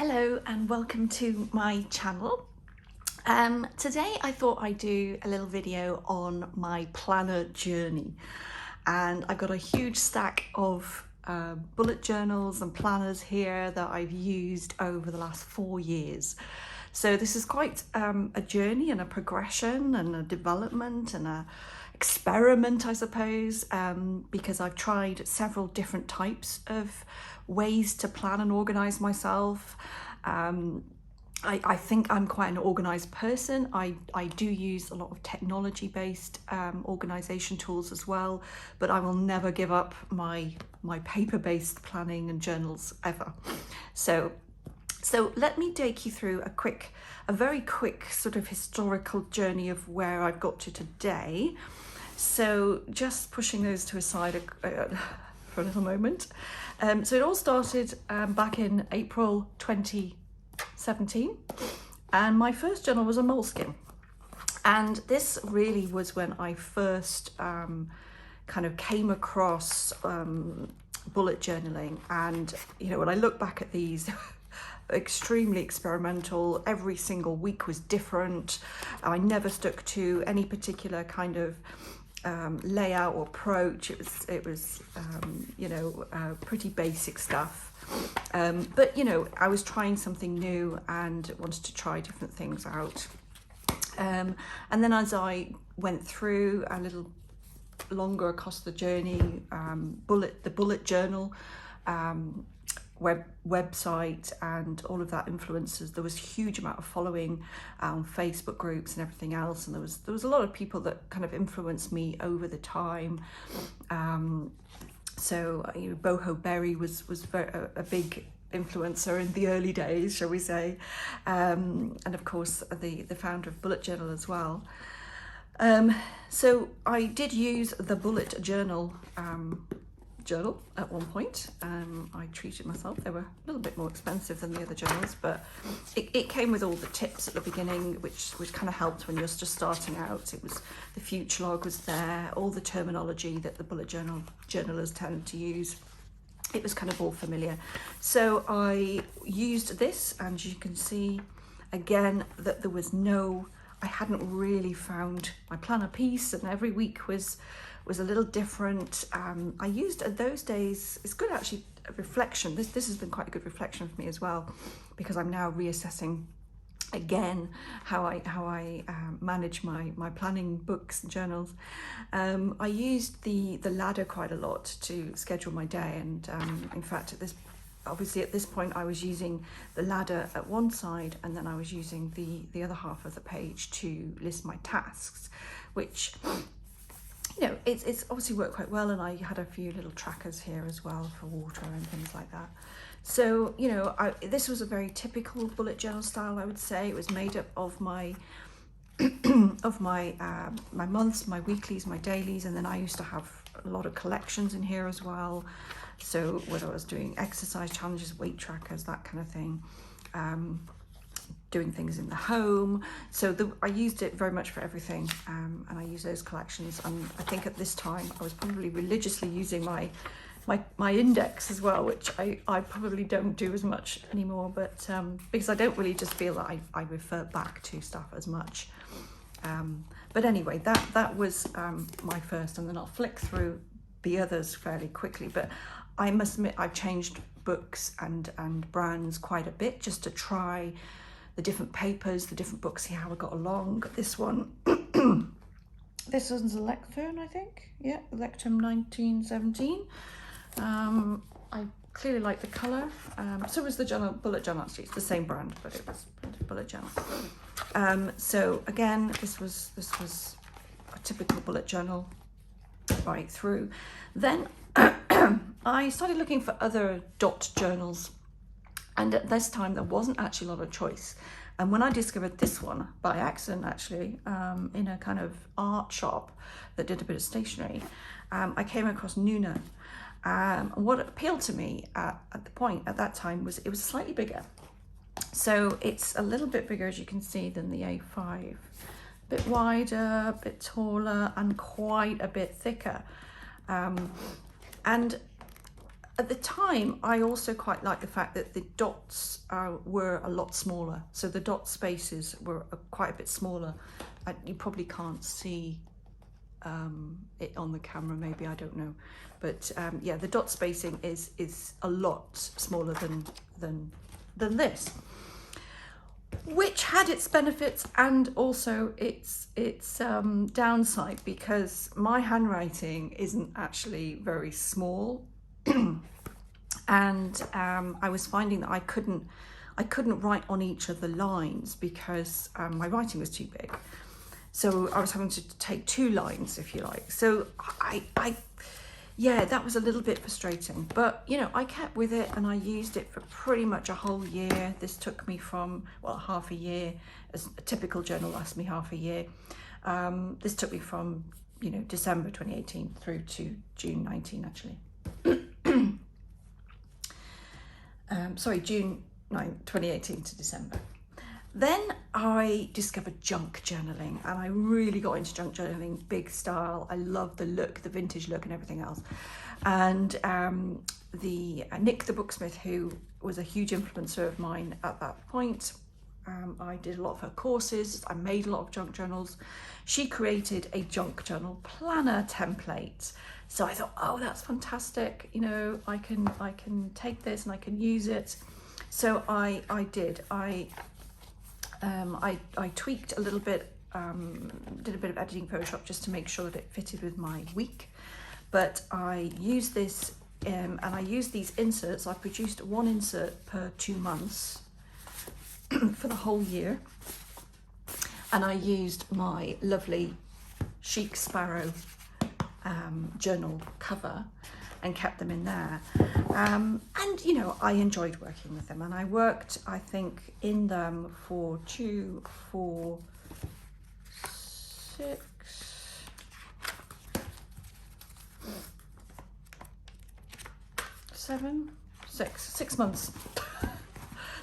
Hello and welcome to my channel. Today I thought I'd do a little video on my planner journey, and I've got a huge stack of bullet journals and planners here that I've used over the last 4 years. So this is quite a journey and a progression and a development and a experiment, I suppose, because I've tried several different types of ways to plan and organize myself. I think I'm quite an organized person. I do use a lot of technology-based organization tools as well, but I will never give up my paper-based planning and journals ever. So let me take you through a very quick sort of historical journey of where I've got to today. So just pushing those to a side for a little moment. So it all started back in April 2017, and my first journal was a moleskin. And this really was when I first kind of came across bullet journaling. And you know, when I look back at these, extremely experimental. Every single week was different. I never stuck to any particular kind of layout or approach. It was pretty basic stuff. But you know, I was trying something new and wanted to try different things out. And then as I went through a little longer across the journey, the bullet journal website and all of that influences, there was a huge amount of following on Facebook groups and everything else, and there was a lot of people that kind of influenced me over the time. So you know, Boho Berry was a big influencer in the early days, shall we say, and of course the founder of Bullet Journal as well. So I did use the bullet journal at one point. I treated myself. They were a little bit more expensive than the other journals, but it came with all the tips at the beginning, which kind of helped when you're just starting out. It was the future log was there, all the terminology that the bullet journalers tend to use. It was kind of all familiar. So I used this, and you can see again that I hadn't really found my planner piece, and every week was a little different. I used those days, it's good actually, a reflection. This has been quite a good reflection for me as well, because I'm now reassessing again how I manage my planning books and journals. I used the ladder quite a lot to schedule my day, and in fact at this point I was using the ladder at one side, and then I was using the other half of the page to list my tasks, which, you know, it's obviously worked quite well. And I had a few little trackers here as well for water and things like that. So, you know, this was a very typical bullet journal style, I would say. It was made up of my my months, my weeklies, my dailies, and then I used to have a lot of collections in here as well. So whether I was doing exercise challenges, weight trackers, that kind of thing, doing things in the home. So I used it very much for everything, and I use those collections. And I think at this time I was probably religiously using my index as well, which I probably don't do as much anymore, but because I don't really just feel that I refer back to stuff as much. But anyway, that was my first, and then I'll flick through the others fairly quickly. But I must admit, I've changed books and brands quite a bit just to try the different papers, the different books, see how I got along. This one, this one's a Lectern, I think. Yeah, Lectern 1917. I clearly like the colour. So was the bullet journal, actually. It's the same brand, but it was bullet journal. So again, this was a typical bullet journal right through. Then I started looking for other dot journals, and at this time there wasn't actually a lot of choice. And when I discovered this one by accident, actually, in a kind of art shop that did a bit of stationery, I came across Nuna. And what appealed to me at that time was it was slightly bigger. So it's a little bit bigger, as you can see, than the A5. A bit wider, a bit taller, and quite a bit thicker. And at the time, I also quite liked the fact that the dots were a lot smaller. So the dot spaces were quite a bit smaller. You probably can't see it on the camera, maybe, I don't know. But yeah, the dot spacing is a lot smaller than this, which had its benefits and also its downside, because my handwriting isn't actually very small. And I was finding that I couldn't write on each of the lines because my writing was too big. So I was having to take 2 lines, if you like. So yeah, that was a little bit frustrating, but you know, I kept with it and I used it for pretty much a whole year. This took me from, well, half a year. As a typical journal lasts me half a year. This took me from, you know, December 2018 through to June 19, actually. Sorry, June 9, 2018 to December. Then I discovered junk journaling, and I really got into junk journaling, big style. I love the look, the vintage look and everything else. And Nick the Booksmith, who was a huge influencer of mine at that point, I did a lot of her courses, I made a lot of junk journals. She created a junk journal planner template. So I thought, oh, that's fantastic. You know, I can take this and I can use it. So I did. I tweaked a little bit, did a bit of editing Photoshop just to make sure that it fitted with my week. But I used this, and I used these inserts. I produced 1 insert per 2 months for the whole year. And I used my lovely Chic Sparrow journal cover and kept them in there. And you know, I enjoyed working with them, and I worked, I think, in them for 2, 4, 6, 7, 6 months.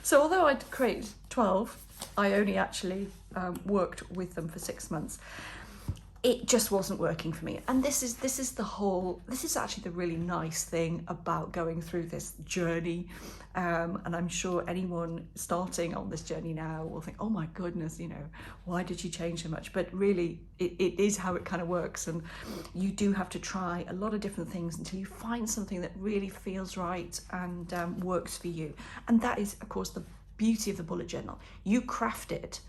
So although I'd created 12, I only actually worked with them for 6 months. It just wasn't working for me. And this is actually the really nice thing about going through this journey. And I'm sure anyone starting on this journey now will think, oh my goodness, you know, why did you change so much? But really, it is how it kind of works. And you do have to try a lot of different things until you find something that really feels right and works for you. And that is, of course, the beauty of the bullet journal. You craft it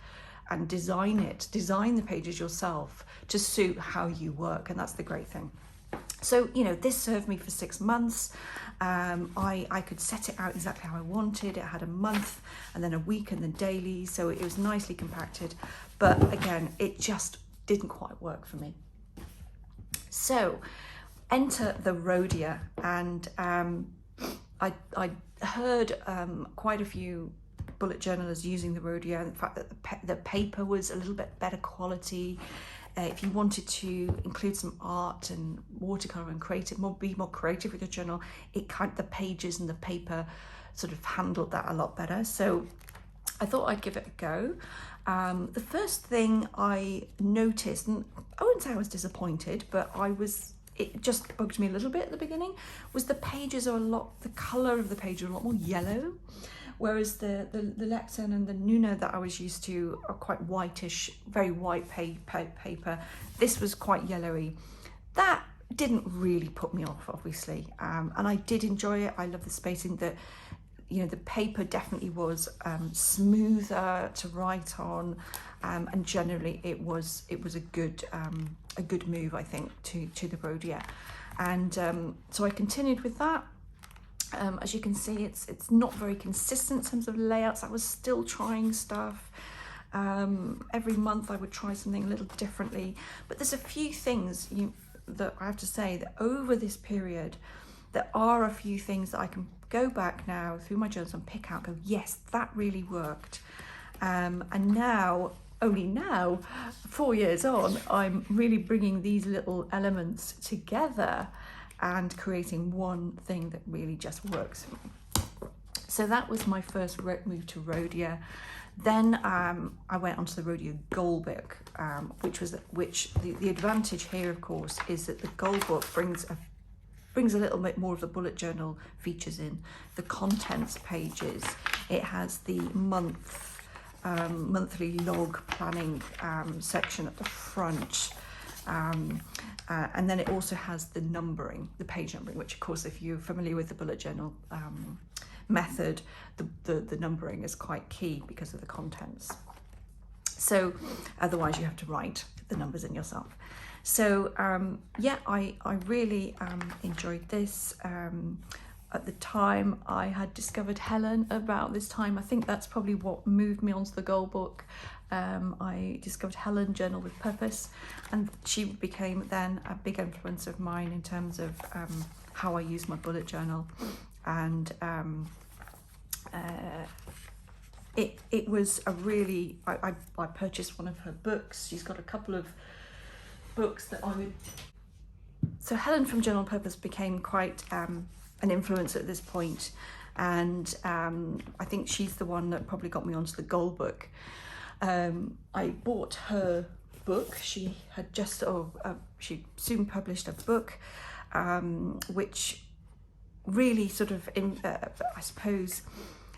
and design the pages yourself to suit how you work, and that's the great thing. So, you know, this served me for 6 months. I could set it out exactly how I wanted. It had a month and then a week and then daily, so it was nicely compacted. But again, it just didn't quite work for me. So, enter the Rodeo, and I heard quite a few bullet journalers using the Rodeo, and the fact that the paper was a little bit better quality. If you wanted to include some art and watercolor and be more creative with your journal, the pages and the paper sort of handled that a lot better. So I thought I'd give it a go. The first thing I noticed, and I wouldn't say I was disappointed, but it just bugged me a little bit at the beginning, was the pages are the color of the page are a lot more yellow. Whereas the Lexan and the Nuno that I was used to are quite whitish, very white paper. This was quite yellowy. That didn't really put me off, obviously. And I did enjoy it. I love the spacing. That, you know, the paper definitely was smoother to write on, and generally it was a good move, I think, to the Rodeo. And so I continued with that. As you can see, it's not very consistent in terms of layouts. I was still trying stuff. Every month I would try something a little differently. But there's a few things that I have to say that over this period, there are a few things that I can go back now through my journals and pick out, go, yes, that really worked. And now, only now, 4 years on, I'm really bringing these little elements together and creating one thing that really just works for me. So that was my first move to Rodeo. Then I went onto the Rodeo Goal Book, which the advantage here, of course, is that the Goal Book brings brings a little bit more of the bullet journal features in. The contents pages, it has the monthly log planning section at the front. And then it also has the numbering, the page numbering, which of course, if you're familiar with the bullet journal method, the numbering is quite key because of the contents. So otherwise you have to write the numbers in yourself. So yeah, I really enjoyed this. At the time I had discovered Helen about this time. I think that's probably what moved me onto the goal book. I discovered Helen, Journal with Purpose, and she became then a big influence of mine in terms of how I use my bullet journal. And it was a really, I purchased one of her books. She's got a couple of books that I would, so Helen from Journal Purpose became quite an influence at this point, and I think she's the one that probably got me onto the goal book. I bought her book. She had just, she soon published a book, which really sort of, I suppose,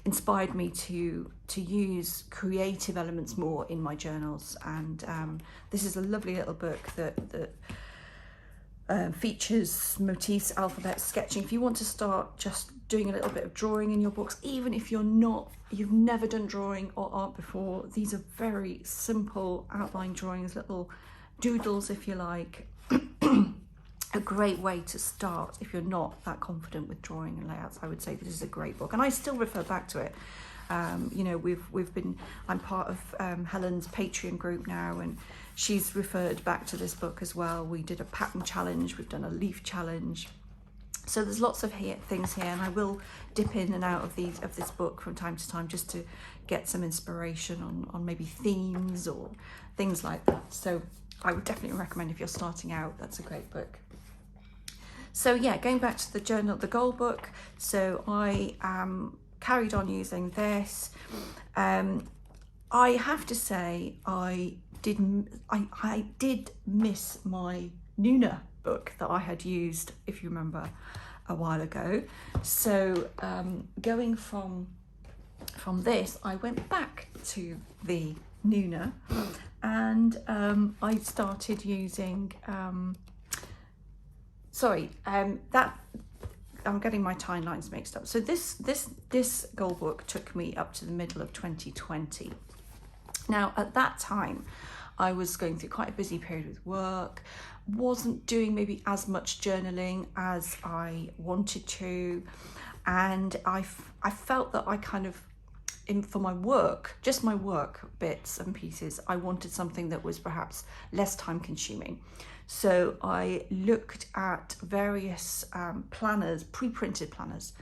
inspired me to use creative elements more in my journals. And this is a lovely little book that features motifs, alphabet, sketching. If you want to start just doing a little bit of drawing in your books, even if you've never done drawing or art before, these are very simple outline drawings, little doodles if you like. A great way to start if you're not that confident with drawing and layouts. I would say this is a great book, and I still refer back to it. You know, I'm part of Helen's Patreon group now, and she's referred back to this book as well. We did a pattern challenge, we've done a leaf challenge. So there's lots of things here, and I will dip in and out of this book from time to time just to get some inspiration on maybe themes or things like that. So I would definitely recommend if you're starting out, that's a great book. So yeah, going back to the journal, the goal book. So I carried on using this. I have to say I did miss my Nuna book that I had used, if you remember, a while ago. So going from this, I went back to the Nuna, and I started using that, I'm getting my timelines mixed up. So this goal book took me up to the middle of 2020. Now at that time I was going through quite a busy period with work, wasn't doing maybe as much journaling as I wanted to, and I felt that I kind of, for my work, just my work bits and pieces, I wanted something that was perhaps less time consuming. So I looked at various planners, pre-printed planners,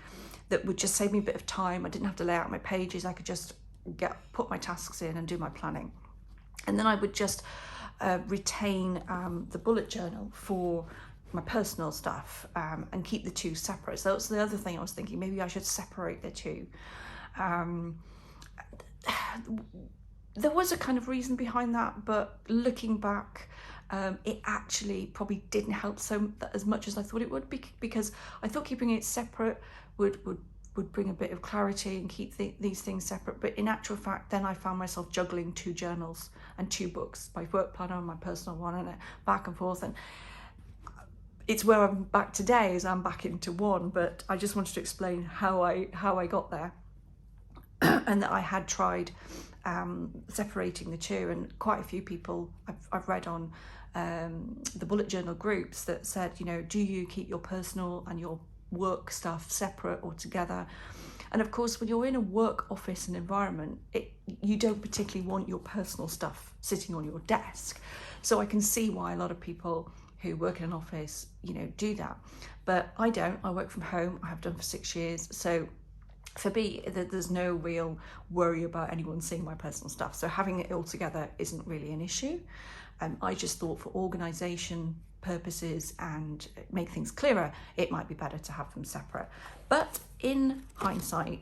that would just save me a bit of time. I didn't have to lay out my pages. I could just put my tasks in and do my planning. And then I would just retain the bullet journal for my personal stuff and keep the two separate. So that's the other thing I was thinking, maybe I should separate the two. There was a kind of reason behind that, but looking back, it actually probably didn't help as much as I thought it would, because I thought keeping it separate would bring a bit of clarity and keep these things separate. But in actual fact, then I found myself juggling two journals and two books, my work planner and my personal one, and back and forth. And it's where I'm back today, is I'm back into one. But I just wanted to explain how I got there, and that I had tried separating the two, and quite a few people I've read on the bullet journal groups that said, you know, do you keep your personal and your work stuff separate or together? And of course, when you're in a work office and environment, you don't particularly want your personal stuff sitting on your desk. So I can see why a lot of people who work in an office, you know, do that. But I don't. I work from home. I have done for 6 years. So for me, there's no real worry about anyone seeing my personal stuff. So having it all together isn't really an issue. I just thought for organisation purposes and make things clearer, it might be better to have them separate. But in hindsight,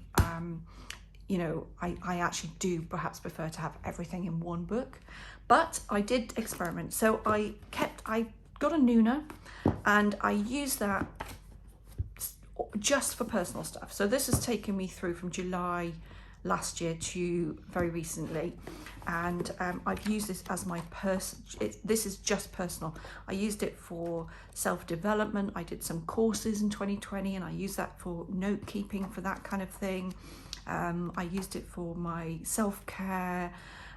you know, I actually do perhaps prefer to have everything in one book. But I did experiment. So I got a Nuna, and I used that just for personal stuff. So this has taken me through from July last year to very recently, and I've used this as my this is just personal. I used it for self-development. I did some courses in 2020 and I used that for note keeping, for that kind of thing. I used it for my self-care,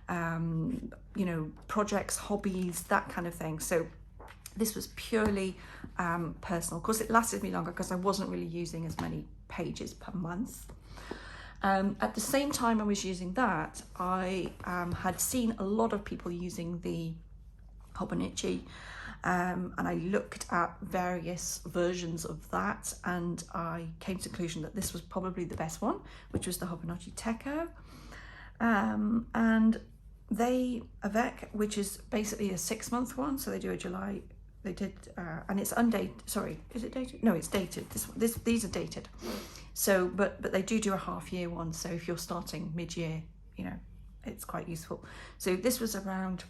you know, projects, hobbies, that kind of thing. So this was purely personal. Of course, it lasted me longer because I wasn't really using as many pages per month. At the same time I was using that, I had seen a lot of people using the Hobonichi, and I looked at various versions of that, and I came to the conclusion that this was probably the best one, which was the Hobonichi Techo. And they, Avec, which is basically a 6-month one, so they do a July, they did, and it's undated, sorry, is it dated? No, it's dated, these are dated. So, but they do a half-year one, so if you're starting mid-year, you know, it's quite useful. So this was around,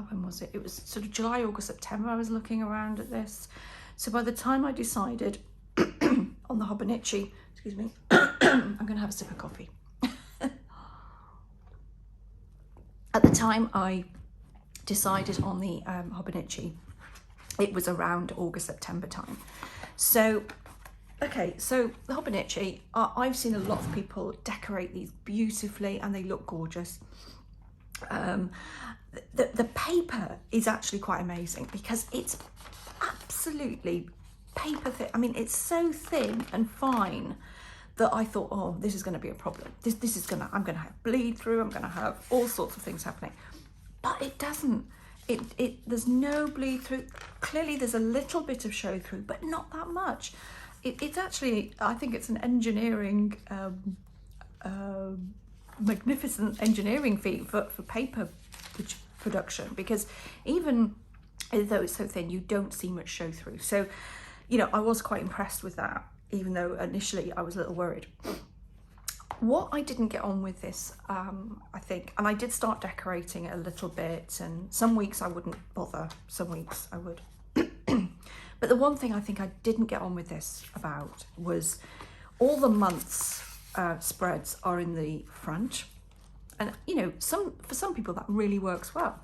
when was it? It was sort of July, August, September I was looking around at this. So by the time I decided on the Hobonichi, excuse me, I'm going to have a sip of coffee. At the time I decided on the Hobonichi, it was around August, September time. So, okay, so the Hobonichi, I've seen a lot of people decorate these beautifully and they look gorgeous. The paper is actually quite amazing because it's absolutely paper thin. I mean, it's so thin and fine that I thought, oh, this is going to be a problem. This is gonna, I'm going to have bleed through. I'm going to have all sorts of things happening, but it doesn't. There's no bleed through. Clearly, there's a little bit of show through, but not that much. It's actually, I think it's an engineering, magnificent engineering feat for paper production, because even though it's so thin, you don't see much show through. So, you know, I was quite impressed with that, even though initially I was a little worried. What I didn't get on with this, I think, and I did start decorating it a little bit, and some weeks I wouldn't bother, some weeks I would. But the one thing I think I didn't get on with this about was all the months spreads are in the front. And, you know, for some people that really works well.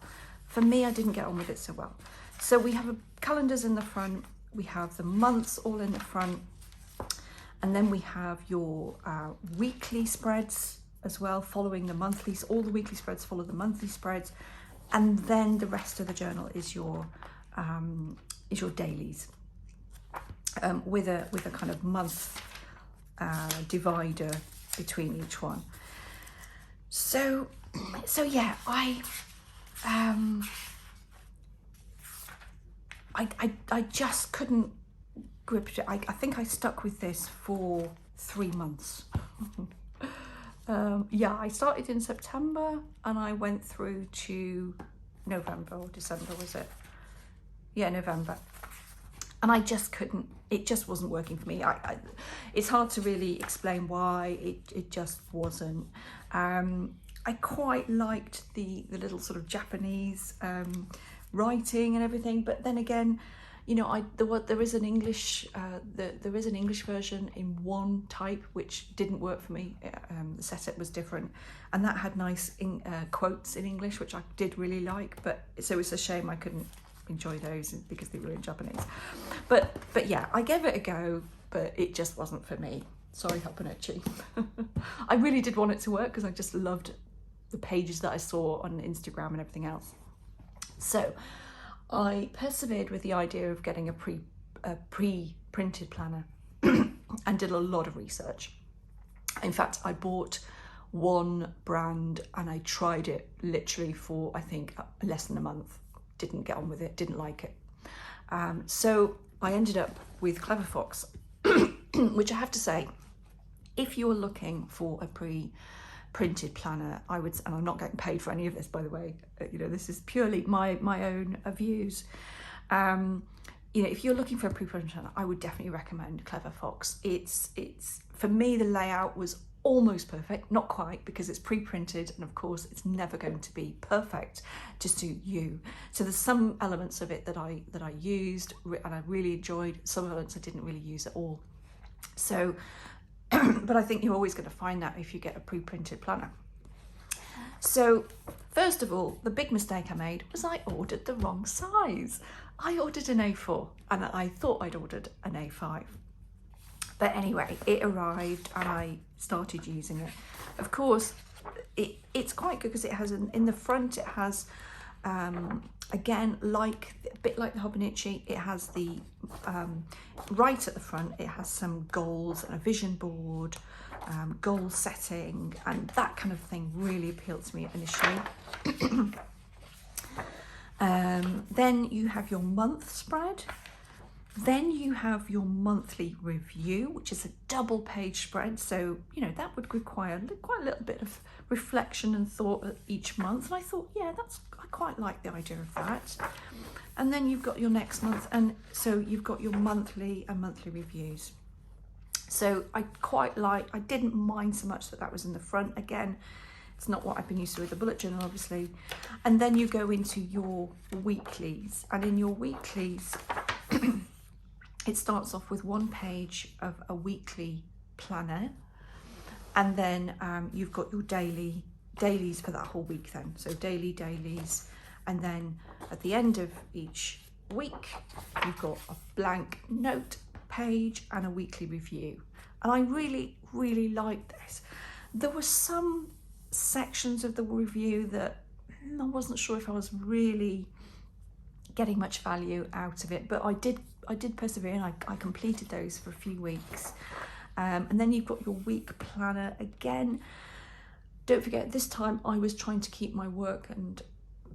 For me, I didn't get on with it so well. So we have calendars in the front, we have the months all in the front, and then we have your weekly spreads as well, following the monthlies. All the weekly spreads follow the monthly spreads, and then the rest of the journal is your dailies, with a kind of month divider between each one. So yeah, I just couldn't grip it. I think I stuck with this for 3 months. Yeah, I started in September and I went through to November or December, was it? Yeah, November. And I just couldn't, it just wasn't working for me. It's hard to really explain why, it just wasn't. I quite liked the little sort of Japanese writing and everything, but then again, you know, there is an English version in one type which didn't work for me. The setup was different, and that had nice quotes in English, which I did really like. But so it's a shame I couldn't enjoy those because they were in Japanese. But yeah, I gave it a go, but it just wasn't for me. Sorry, Hobonichi. I really did want it to work because I just loved the pages that I saw on Instagram and everything else. So I persevered with the idea of getting a pre-printed planner and did a lot of research. In fact, I bought one brand and I tried it literally for, I think, less than a month. Didn't get on with it, didn't like it. So I ended up with Clever Fox, which I have to say, if you're looking for a pre-printed planner, I would, and I'm not getting paid for any of this, by the way, you know, this is purely my own views. You know, if you're looking for a pre-printed planner, I would definitely recommend Clever Fox. It's for me, the layout was almost perfect, not quite, because it's pre-printed, and of course it's never going to be perfect to suit you. So there's some elements of it that I used and I really enjoyed, some elements I didn't really use at all. So, but I think you're always going to find that if you get a pre-printed planner. So first of all, the big mistake I made was I ordered the wrong size. I ordered an A4 and I thought I'd ordered an A5. But anyway, it arrived and I started using it. Of course, it's quite good because it has in the front, it has, again, a bit like the Hobonichi, it has the, right at the front, it has some goals and a vision board, goal setting, and that kind of thing really appealed to me initially. Then you have your month spread. Then you have your monthly review, which is a double page spread. So, you know, that would require quite a little bit of reflection and thought each month. And I thought, yeah, I quite like the idea of that. And then you've got your next month. And so you've got your monthly and monthly reviews. So I didn't mind so much that was in the front. Again, it's not what I've been used to with the bullet journal, obviously. And then you go into your weeklies. And in your weeklies, it starts off with one page of a weekly planner, and then you've got your dailies for that whole week then. So dailies, and then at the end of each week, you've got a blank note page and a weekly review. And I really, really liked this. There were some sections of the review that I wasn't sure if I was really getting much value out of it, but I did persevere and I completed those for a few weeks. And then you've got your week planner again. Don't forget, this time I was trying to keep my work and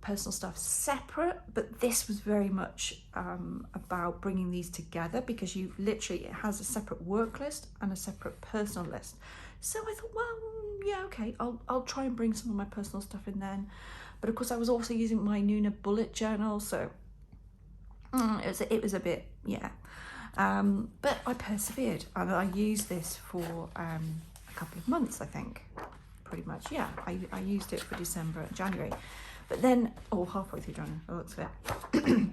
personal stuff separate, but this was very much about bringing these together, because it has a separate work list and a separate personal list. So I thought, well, yeah, okay, I'll try and bring some of my personal stuff in then. But of course I was also using my Nuna bullet journal, so it was a bit, yeah. But I persevered and I used this for a couple of months, I think, pretty much. Yeah, I used it for December and January. But then, halfway through January, by the looks of it.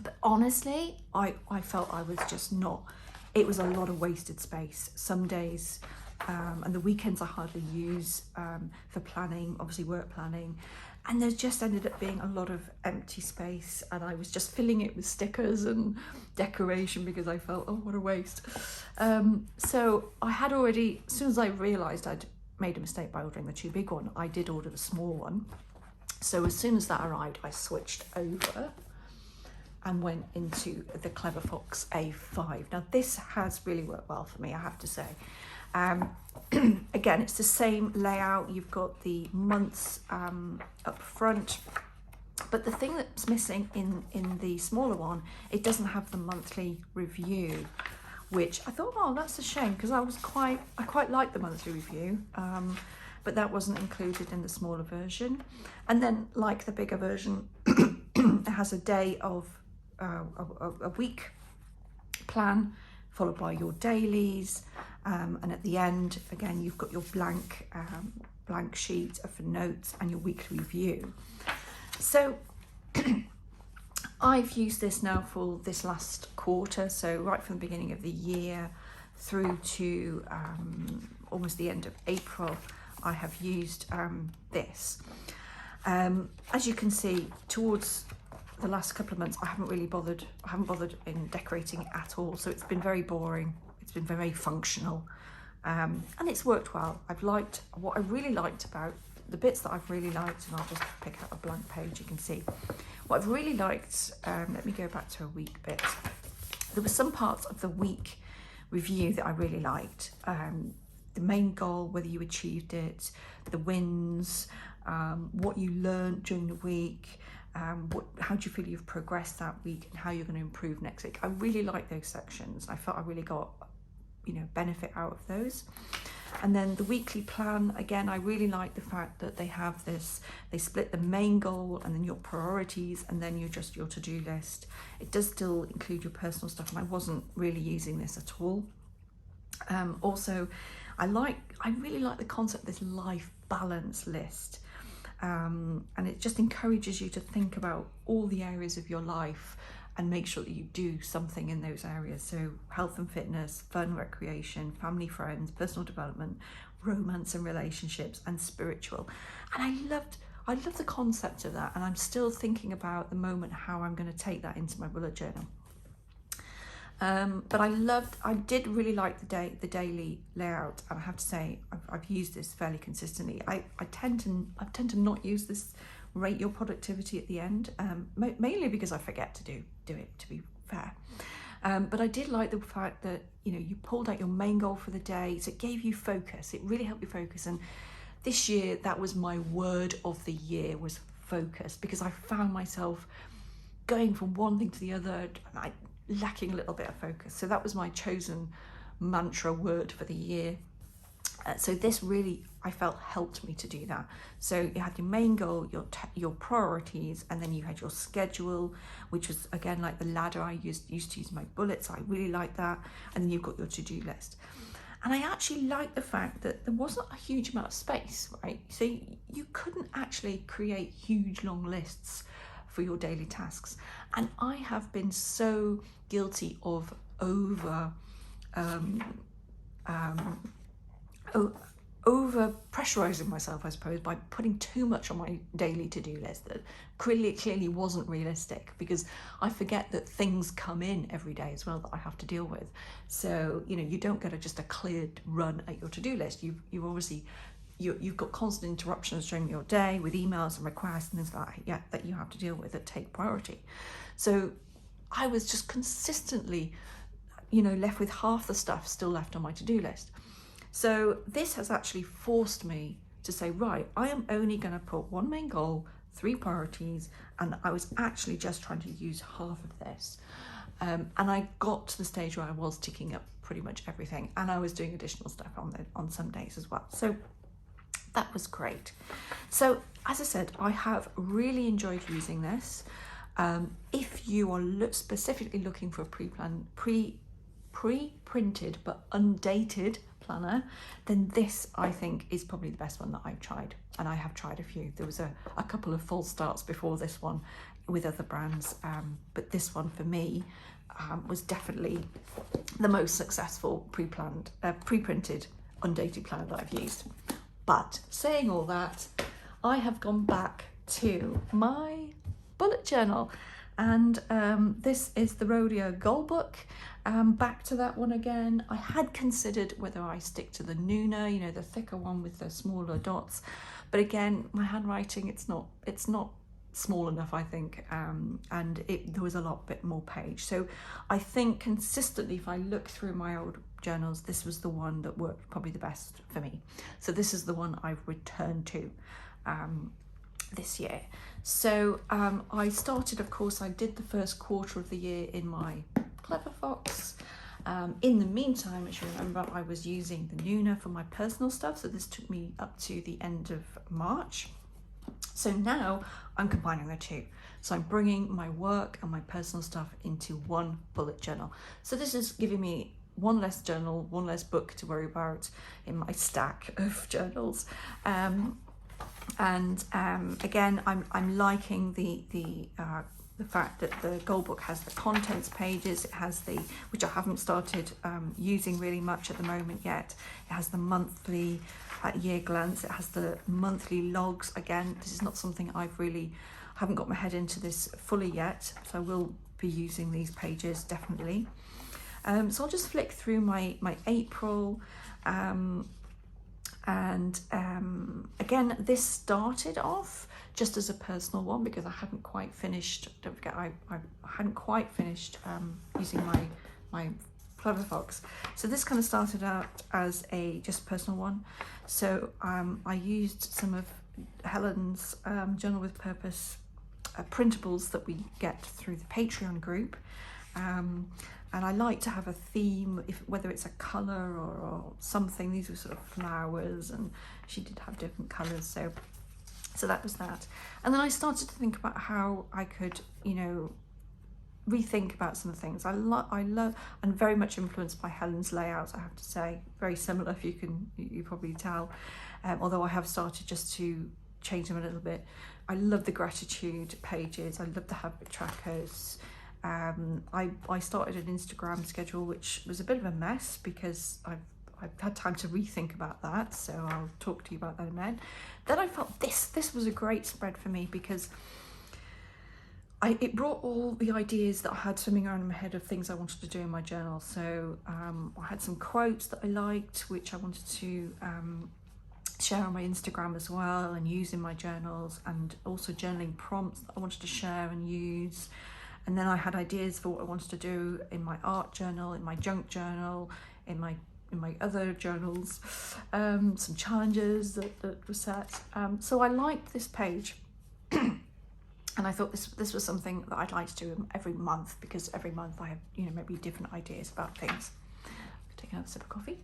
But honestly, I felt I was just not, it was a lot of wasted space. Some days, and the weekends I hardly use for planning, obviously work planning. And there just ended up being a lot of empty space, and I was just filling it with stickers and decoration because I felt, oh, what a waste. So I had already, as soon as I realised I'd made a mistake by ordering the too big one, I did order the small one. So as soon as that arrived, I switched over and went into the Clever Fox A5. Now this has really worked well for me, I have to say. Again, it's the same layout. You've got the months up front, but the thing that's missing in the smaller one, it doesn't have the monthly review, which I thought, oh, that's a shame, because I quite liked the monthly review, but that wasn't included in the smaller version. And then, like the bigger version, it has a day of a week plan, followed by your dailies, and at the end, again, you've got your blank sheet for notes and your weekly review. So I've used this now for this last quarter, so right from the beginning of the year through to almost the end of April, I have used this. As you can see, towards the last couple of months, I haven't bothered in decorating at all, so it's been very boring. It's been very functional, and it's worked well. What I really liked about the bits that I've really liked, and I'll just pick out a blank page, you can see. What I've really liked, let me go back to a week bit. There were some parts of the week review that I really liked. The main goal, whether you achieved it, the wins, what you learned during the week, how do you feel you've progressed that week, and how you're going to improve next week. I really like those sections. I felt I really got, benefit out of those. And then the weekly plan, again, I really like the fact that they have this, they split the main goal and then your priorities, and then your to-do list. It does still include your personal stuff, and I wasn't really using this at all. Also, I really like the concept of this life balance list. And it just encourages you to think about all the areas of your life and make sure that you do something in those areas. So health and fitness, fun, recreation, family, friends, personal development, romance and relationships, and spiritual. And I loved the concept of that, and I'm still thinking about the moment how I'm going to take that into my bullet journal. But I did really like the daily layout, and I have to say I've used this fairly consistently. I tend to not use this rate your productivity at the end, mainly because I forget to do it, to be fair. But I did like the fact that, you know, you pulled out your main goal for the day, so it gave you focus. It really helped you focus. And this year, that was my word of the year, was focus, because I found myself going from one thing to the other, and lacking a little bit of focus. So that was my chosen mantra word for the year. So this really, I felt, helped me to do that. So you had your main goal, your priorities, and then you had your schedule, which was again like the ladder I used to use my bullets. I really like that. And then you've got your to-do list. And I actually like the fact that there wasn't a huge amount of space, right? So you couldn't actually create huge long lists for your daily tasks. And I have been so guilty of over pressurizing myself, I suppose, by putting too much on my daily to-do list that clearly wasn't realistic, because I forget that things come in every day as well that I have to deal with. So, you know, you don't get just a cleared run at your to-do list. You've obviously you've got constant interruptions during your day with emails and requests and things like that, that you have to deal with, that take priority. So I was just consistently, you know, left with half the stuff still left on my to-do list. So this has actually forced me to say, right, I am only going to put one main goal, 3 priorities, and I was actually just trying to use half of this. And I got to the stage where I was ticking up pretty much everything, and I was doing additional stuff on some days as well. So that was great. So as I said, I have really enjoyed using this. If you are specifically looking for a pre-printed but undated planner, then this, I think, is probably the best one that I've tried. And I have tried a few. There was a couple of false starts before this one with other brands, but this one for me was definitely the most successful pre-printed undated planner that I've used. But saying all that, I have gone back to my bullet journal, and this is the Rodeo goal book. Back to that one again. I had considered whether I stick to the Nuna, you know, the thicker one with the smaller dots, but again, my handwriting, it's not small enough, I think, and there was a bit more page. So I think consistently, if I look through my old journals, this was the one that worked probably the best for me. So this is the one I've returned to this year. So I started, of course, I did the first quarter of the year in my Clever Fox. In the meantime, as you remember, I was using the Nuna for my personal stuff, so this took me up to the end of March. So now I'm combining the two. So I'm bringing my work and my personal stuff into one bullet journal. So this is giving me one less journal, one less book to worry about in my stack of journals. Again, I'm liking the fact that the goal book has the contents pages. It has which I haven't started using really much at the moment yet. It has the monthly year glance. It has the monthly logs. Again, this is not something haven't got my head into this fully yet, so I will be using these pages definitely. So I'll just flick through my April, again, this started off just as a personal one because I hadn't quite finished. Don't forget, I hadn't quite finished using my Clever Fox. So this kind of started out as a just personal one. So I used some of Helen's Journal with Purpose printables that we get through the Patreon group. And I like to have a theme, whether it's a colour or something. These were sort of flowers, and she did have different colours. So that was that. And then I started to think about how I could, you know, rethink about some things. I love, and very much influenced by Helen's layouts, I have to say. Very similar, if you probably tell. Although I have started just to change them a little bit. I love the gratitude pages. I love the habit trackers. I started an Instagram schedule, which was a bit of a mess because I've had time to rethink about that, so I'll talk to you about that in a minute. Then I felt this was a great spread for me because it brought all the ideas that I had swimming around in my head of things I wanted to do in my journal. So I had some quotes that I liked, which I wanted to share on my Instagram as well and use in my journals, and also journaling prompts that I wanted to share and use. And then I had ideas for what I wanted to do in my art journal, in my junk journal, in my other journals, some challenges that were set. So I liked this page. And I thought this was something that I'd like to do every month, because every month I have, maybe different ideas about things. Take another sip of coffee.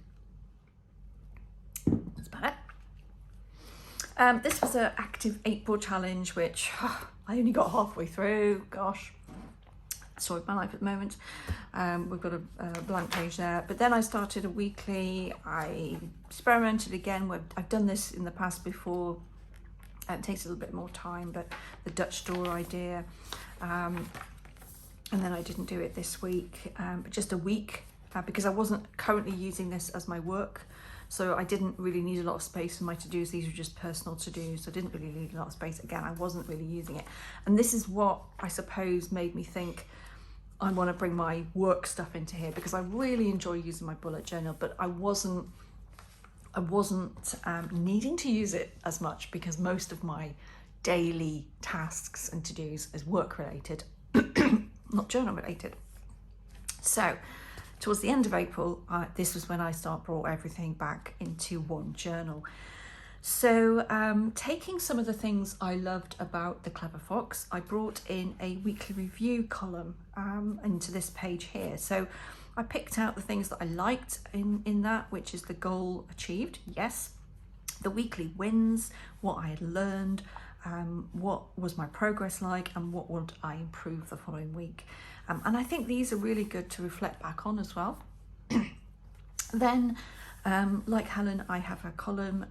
That's about it. This was an active 8-ball challenge, which I only got halfway through. Gosh, story of my life at the moment. We've got a blank page there. But then I started a weekly. I experimented again. I've done this in the past before. It takes a little bit more time, but the Dutch door idea. And then I didn't do it this week, but just a week, because I wasn't currently using this as my work. So I didn't really need a lot of space for my to-dos. These were just personal to-dos. I didn't really need a lot of space. Again, I wasn't really using it. And this is what I suppose made me think I want to bring my work stuff into here, because I really enjoy using my bullet journal, but I wasn't needing to use it as much, because most of my daily tasks and to-dos is work related, not journal related. So towards the end of April, this was when I brought everything back into one journal. So taking some of the things I loved about The Clever Fox, I brought in a weekly review column into this page here. So I picked out the things that I liked in that, which is the goal achieved, yes, the weekly wins, what I had learned, what was my progress like, and what would I improve the following week. And I think these are really good to reflect back on as well. Then, like Helen, I have a column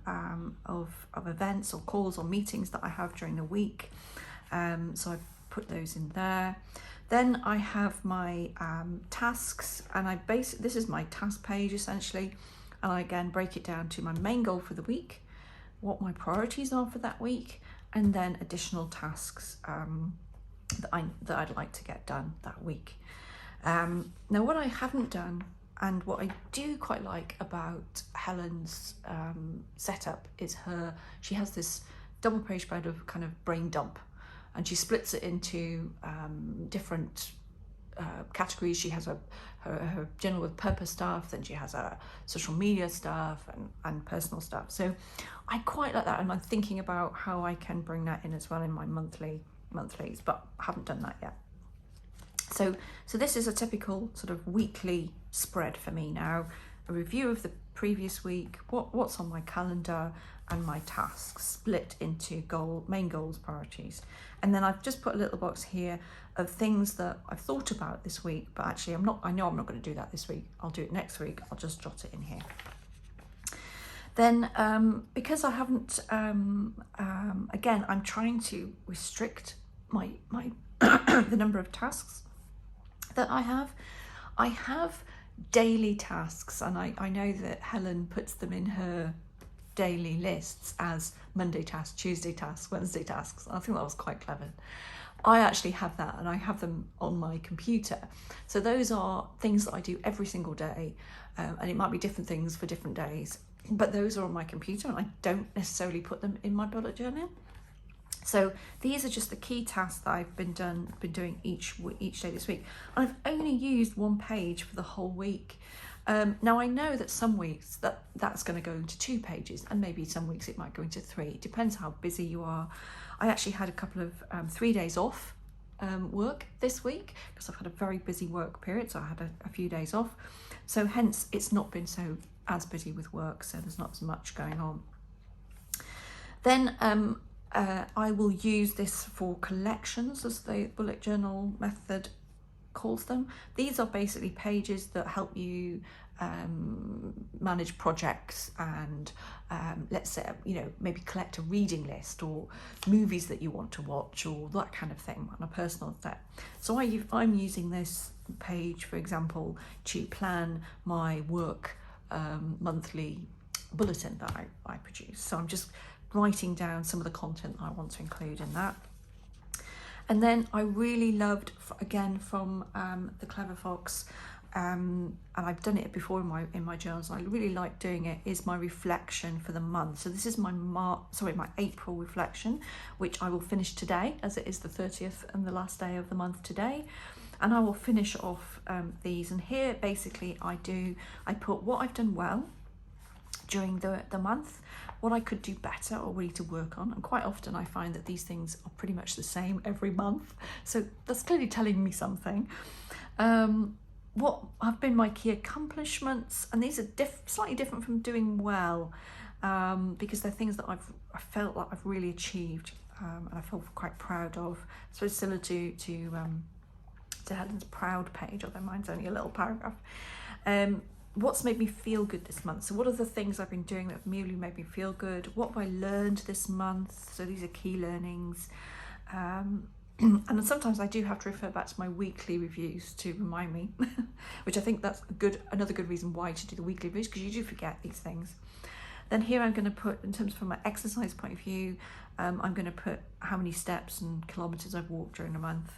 of events or calls or meetings that I have during the week. So I put those in there. Then I have my tasks, and this is my task page essentially, and I again break it down to my main goal for the week, what my priorities are for that week, and then additional tasks that I'd like to get done that week. Now what I haven't done, and what I do quite like about Helen's setup, is she has this double page spread of kind of brain dump, and she splits it into different categories. She has her journal with purpose stuff, then she has her social media stuff and personal stuff. So I quite like that, and I'm thinking about how I can bring that in as well in my monthlies, but I haven't done that yet. So this is a typical sort of weekly spread for me now. A review of the previous week, what's on my calendar, and my tasks split into main goals, priorities. And then I've just put a little box here of things that I've thought about this week, but actually I know I'm not going to do that this week. I'll do it next week. I'll just jot it in here. Then because I haven't, again, I'm trying to restrict my the number of tasks that I have. I have daily tasks, and I know that Helen puts them in her daily lists as Monday tasks, Tuesday tasks, Wednesday tasks. I think that was quite clever. I actually have that, and I have them on my computer. So those are things that I do every single day, and it might be different things for different days, but those are on my computer, and I don't necessarily put them in my bullet journal. So these are just the key tasks that I've been doing each day this week. And I've only used one page for the whole week. Now I know that some weeks that's going to go into 2 pages, and maybe some weeks it might go into 3. It depends how busy you are. I actually had a couple of 3 days off work this week, because I've had a very busy work period, so I had a few days off. So hence it's not been as busy with work, so there's not as much going on. Then I will use this for collections as the bullet journal method calls them. These are basically pages that help you manage projects and let's say, you know, maybe collect a reading list or movies that you want to watch or that kind of thing on a personal set. So I'm using this page, for example, to plan my work monthly bulletin that I produce. So I'm just writing down some of the content that I want to include in that. And then I really loved, again, from the Clever Fox, and I've done it before in my journals. I really like doing it. Is my reflection for the month. So this is my April reflection, which I will finish today, as it is the 30th and the last day of the month today. And I will finish off these. And here, basically, I put what I've done well during the month, what I could do better or really to work on. And quite often I find that these things are pretty much the same every month. So that's clearly telling me something. What have been my key accomplishments, and these are slightly different from doing well, because they're things that I felt like I've really achieved, and I feel quite proud of. So it's similar to Helen's proud page, although mine's only a little paragraph. What's made me feel good this month? So what are the things I've been doing that have merely made me feel good? What have I learned this month? So these are key learnings. And sometimes I do have to refer back to my weekly reviews to remind me, which I think that's another good reason why to do the weekly reviews, because you do forget these things. Then here I'm going to put, in terms from an exercise point of view, I'm going to put how many steps and kilometers I've walked during the month.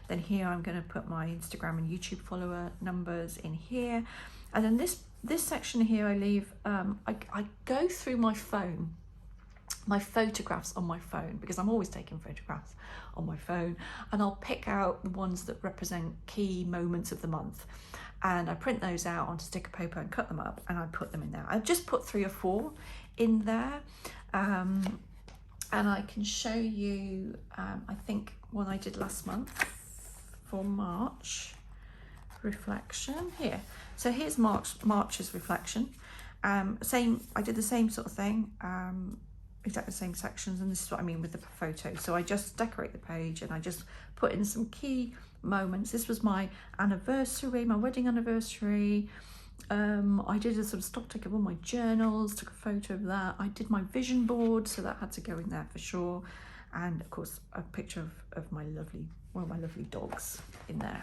Then here I'm going to put my Instagram and YouTube follower numbers in here. And then this section here I leave, I go through my phone, my photographs on my phone, because I'm always taking photographs on my phone, and I'll pick out the ones that represent key moments of the month, and I print those out onto sticker paper and cut them up, and I put them in there. I've just put 3 or 4 in there, and I can show you, I think one I did last month for March reflection here. So here's March's reflection. I did the same sort of thing, exactly the same sections, and this is what I mean with the photo. So I just decorate the page and I just put in some key moments. This was my anniversary, my wedding anniversary. I did a sort of stock take of all my journals, took a photo of that. I did my vision board, so that had to go in there for sure. And of course a picture of one of my lovely dogs in there.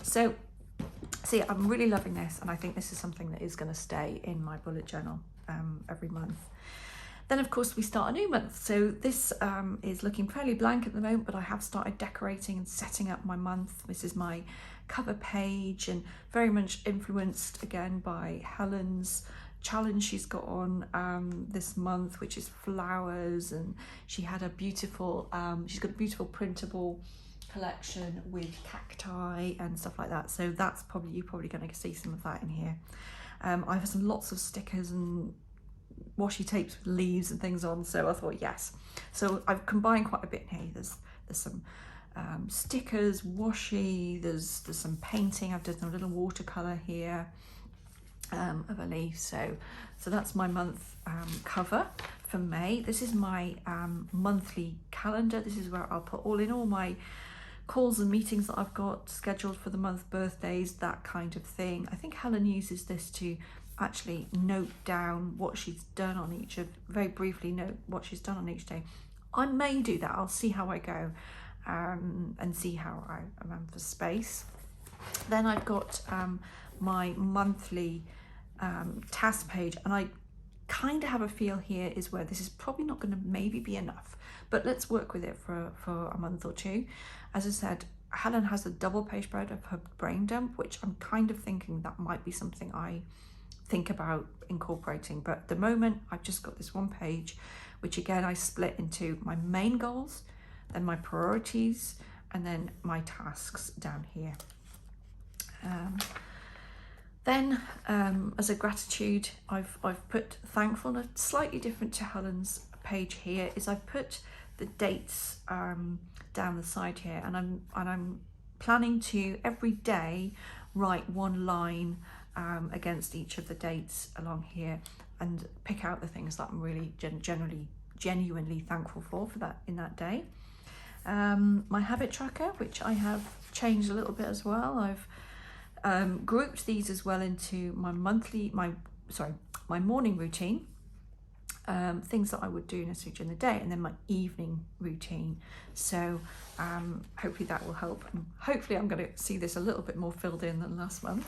So see, I'm really loving this, and I think this is something that is going to stay in my bullet journal every month. Then of course we start a new month. So this is looking fairly blank at the moment, but I have started decorating and setting up my month. This is my cover page, and very much influenced again by Helen's challenge she's got on this month, which is flowers, and she had a beautiful, she's got a beautiful printable collection with cacti and stuff like that. So that's you're probably going to see some of that in here. I have lots of stickers and washi tapes with leaves and things on, so I thought yes. So I've combined quite a bit here. There's some stickers, washi, there's some painting. I've done a little watercolor here of a leaf. So that's my month cover for May. This is my monthly calendar. This is where I'll put all my calls and meetings that I've got scheduled for the month, birthdays, that kind of thing. I think Helen uses this to actually note down what she's done on very briefly note what she's done on each day. I may do that. I'll see how I go and see how I am for space. Then I've got my monthly task page, and I kind of have a feel here is where this is probably not going to maybe be enough, but let's work with it for a month or two. As I said, Helen has a double page spread of her brain dump, which I'm kind of thinking that might be something I think about incorporating, but at the moment I've just got this one page, which again I split into my main goals, then my priorities, and then my tasks down here. Then as a gratitude, I've put thankfulness. Slightly different to Helen's page here is I've put the dates down the side here, and I'm planning to every day write one line against each of the dates along here, and pick out the things that I'm really genuinely thankful for that in that day. My habit tracker, which I have changed a little bit as well. I've grouped these as well into my my morning routine, things that I would do necessarily during the day, and then my evening routine. So hopefully that will help, and hopefully I'm going to see this a little bit more filled in than last month.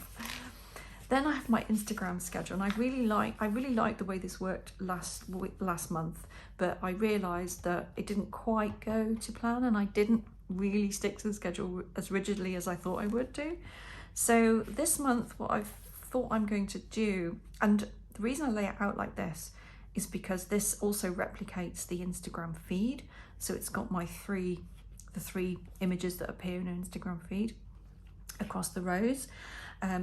Then I have my Instagram schedule, and I really like the way this worked last month, but I realized that it didn't quite go to plan, and I didn't really stick to the schedule as rigidly as I thought I would do. So this month, what I've thought I'm going to do, and the reason I lay it out like this is because this also replicates the Instagram feed. So it's got the three images that appear in an Instagram feed across the rows.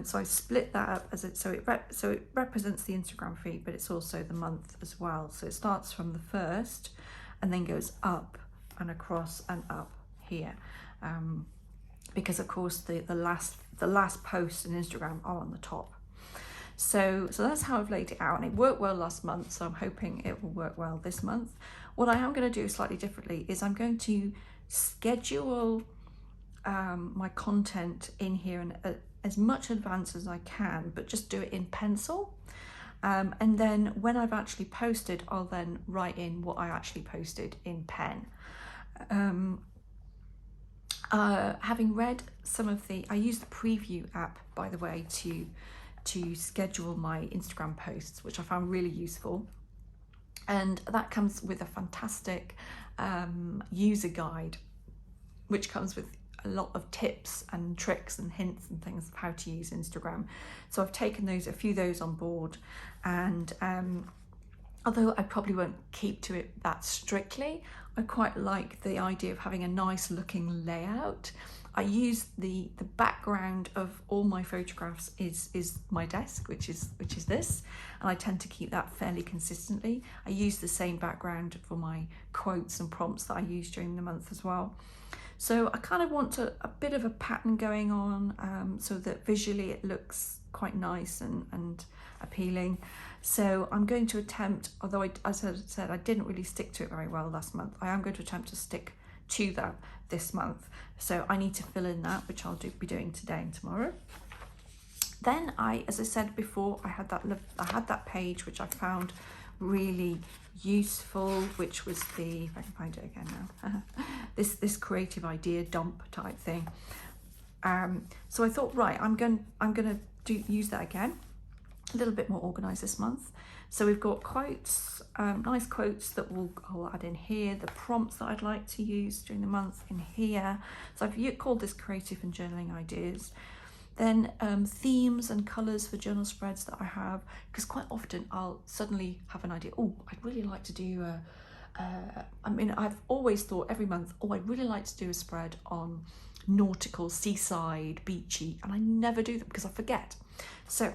So I split that up so it represents the Instagram feed, but it's also the month as well. So it starts from the 1st and then goes up and across and up here, because of course the last posts in Instagram are on the top. So that's how I've laid it out, and it worked well last month, so I'm hoping it will work well this month. What I am going to do slightly differently is I'm going to schedule my content in here in as much advance as I can, but just do it in pencil. And then when I've actually posted, I'll then write in what I actually posted in pen. Having read some of I use the preview app, by the way, to schedule my Instagram posts, which I found really useful. And that comes with a fantastic user guide, which comes with a lot of tips and tricks and hints and things of how to use Instagram. So I've taken a few of those on board, and although I probably won't keep to it that strictly, I quite like the idea of having a nice looking layout. I use the background of all my photographs is my desk, which is this, and I tend to keep that fairly consistently. I use the same background for my quotes and prompts that I use during the month as well. So I kind of want a bit of a pattern going on, so that visually it looks quite nice and appealing. So I'm going to attempt, although as I said, I didn't really stick to it very well last month, I am going to attempt to stick to that this month. So I need to fill in that, which I'll be doing today and tomorrow. Then as I said before, I had that page which I found really useful, which was if I can find it again now, this creative idea dump type thing. So I thought, right, I'm gonna use that again, a little bit more organized this month. So we've got quotes, nice quotes that I'll add in here, the prompts that I'd like to use during the month in here. So I've called this creative and journaling ideas. Then themes and colours for journal spreads that I have, because quite often I'll suddenly have an idea, oh, I'd really like to do I've always thought every month, oh, I'd really like to do a spread on nautical, seaside, beachy, and I never do them because I forget. So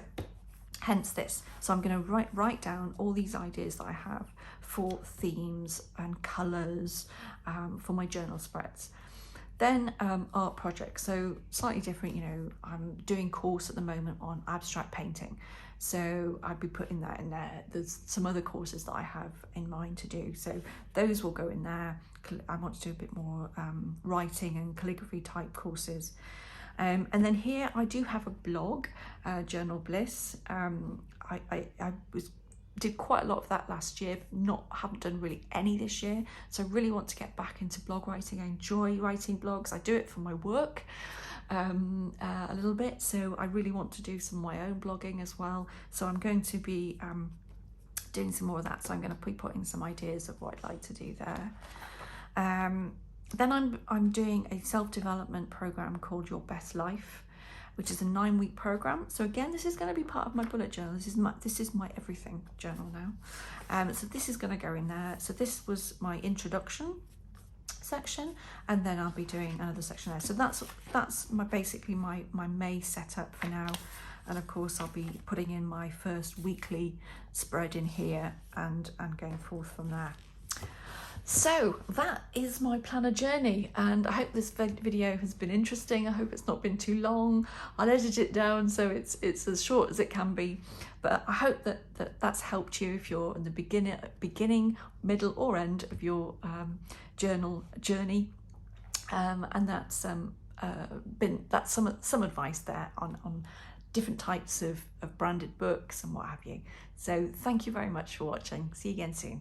hence this. So I'm going to write down all these ideas that I have for themes and colours for my journal spreads. Then art projects, so slightly different, I'm doing a course at the moment on abstract painting. So I'd be putting that in there. There's some other courses that I have in mind to do. So those will go in there. I want to do a bit more writing and calligraphy type courses. And then here I do have a blog, Journal Bliss. I did quite a lot of that last year, but haven't done really any this year. So I really want to get back into blog writing. I enjoy writing blogs. I do it for my work a little bit. So I really want to do some of my own blogging as well. So I'm going to be doing some more of that. So I'm going to be putting some ideas of what I'd like to do there. Then I'm doing a self-development program called Your Best Life, which is a 9-week program. So again, this is going to be part of my bullet journal. This is my everything journal now. So this is going to go in there. So this was my introduction section, and then I'll be doing another section there. So that's basically my May setup for now. And of course, I'll be putting in my first weekly spread in here and going forth from there. So that is my planner journey, and I hope this video has been interesting. I hope it's not been too long. I'll edit it down so it's as short as it can be, but I hope that's helped you if you're in the beginning, middle or end of your journal journey, and that's that's some advice there on different types of branded books and what have you. So thank you very much for watching. See you again soon.